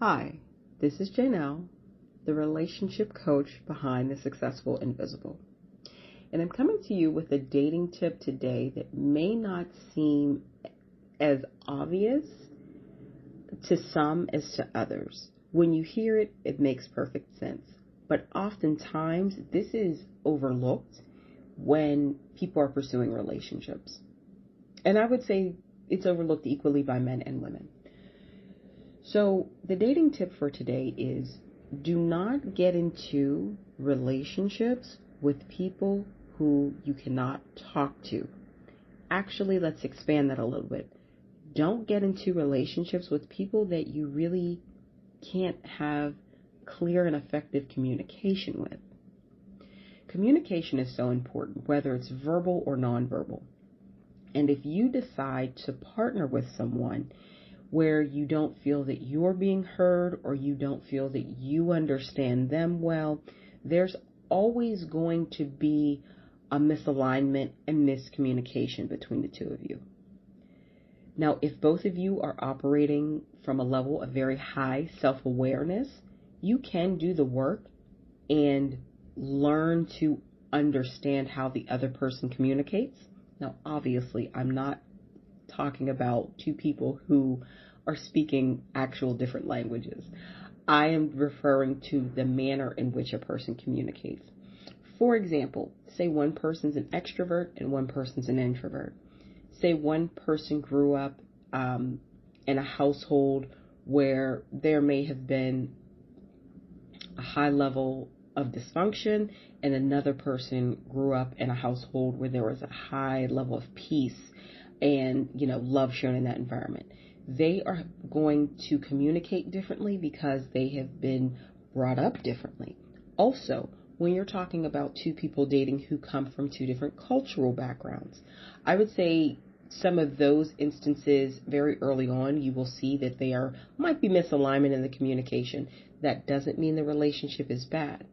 Hi, this is Janelle, the relationship coach behind The Successful Invisible. And I'm coming to you with a dating tip today that may not seem as obvious to some as to others. When you hear it, it makes perfect sense. But oftentimes, this is overlooked when people are pursuing relationships. And I would say it's overlooked equally by men and women. So the dating tip for today is do not get into relationships with people who you cannot talk to. Actually, let's expand that a little bit. Don't get into relationships with people that you really can't have clear and effective communication with. Communication is so important, whether it's verbal or nonverbal. And if you decide to partner with someone where you don't feel that you're being heard or you don't feel that you understand them well, there's always going to be a misalignment and miscommunication between the two of you. Now, if both of you are operating from a level of very high self-awareness, you can do the work and learn to understand how the other person communicates. Now, obviously, I'm not talking about two people who are speaking actual different languages. I am referring to the manner in which a person communicates. For example, say one person's an extrovert and one person's an introvert. Say one person grew up in a household where there may have been a high level of dysfunction, and another person grew up in a household where there was a high level of peace and, love shown in that environment. They are going to communicate differently because they have been brought up differently. Also, when you're talking about two people dating who come from two different cultural backgrounds, I would say some of those instances very early on, you will see that might be misalignment in the communication. That doesn't mean the relationship is bad.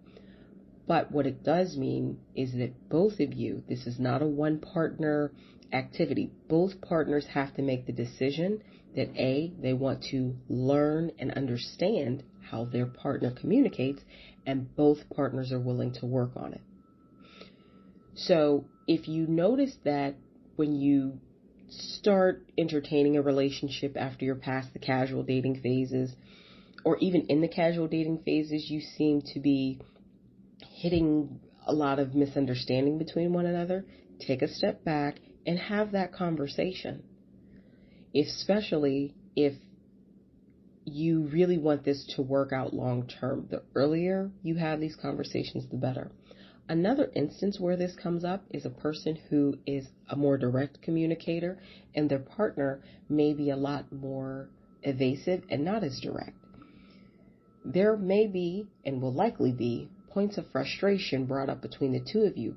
But what it does mean is that both of you, this is not a one partner activity. Both partners have to make the decision that A, they want to learn and understand how their partner communicates, and both partners are willing to work on it. So if you notice that when you start entertaining a relationship after you're past the casual dating phases, or even in the casual dating phases, you seem to be hitting a lot of misunderstanding between one another, take a step back and have that conversation. Especially if you really want this to work out long term. The earlier you have these conversations, the better. Another instance where this comes up is a person who is a more direct communicator and their partner may be a lot more evasive and not as direct. There may be, and will likely be, points of frustration brought up between the two of you.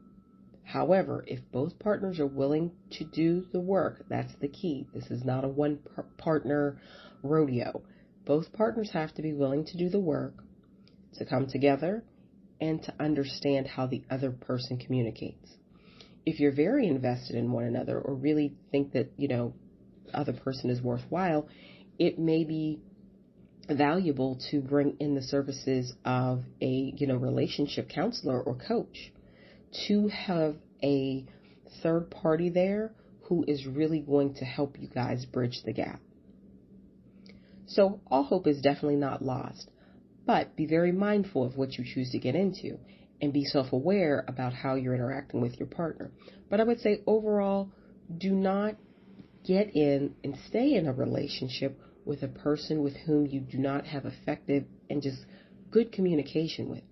However, if both partners are willing to do the work, that's the key. This is not a one-partner rodeo. Both partners have to be willing to do the work, to come together, and to understand how the other person communicates. If you're very invested in one another or really think that, the other person is worthwhile, it may be valuable to bring in the services of a, relationship counselor or coach, to have a third party there who is really going to help you guys bridge the gap. So all hope is definitely not lost, but be very mindful of what you choose to get into and be self-aware about how you're interacting with your partner. But I would say overall, do not get in and stay in a relationship with a person with whom you do not have effective and just good communication with.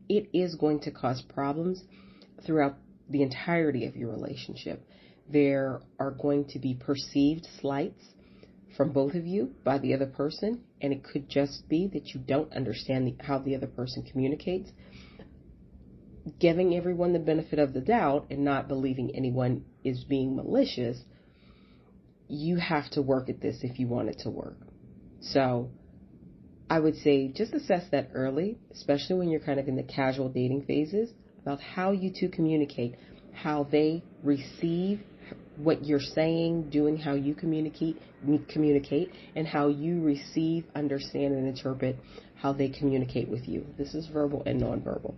It is going to cause problems throughout the entirety of your relationship. There are going to be perceived slights from both of you by the other person, and it could just be that you don't understand how the other person communicates. Giving everyone the benefit of the doubt and not believing anyone is being malicious, you have to work at this if you want it to work. So I would say just assess that early, especially when you're kind of in the casual dating phases, about how you two communicate, how they receive what you're saying, doing how you communicate, and how you receive, understand, and interpret how they communicate with you. This is verbal and nonverbal.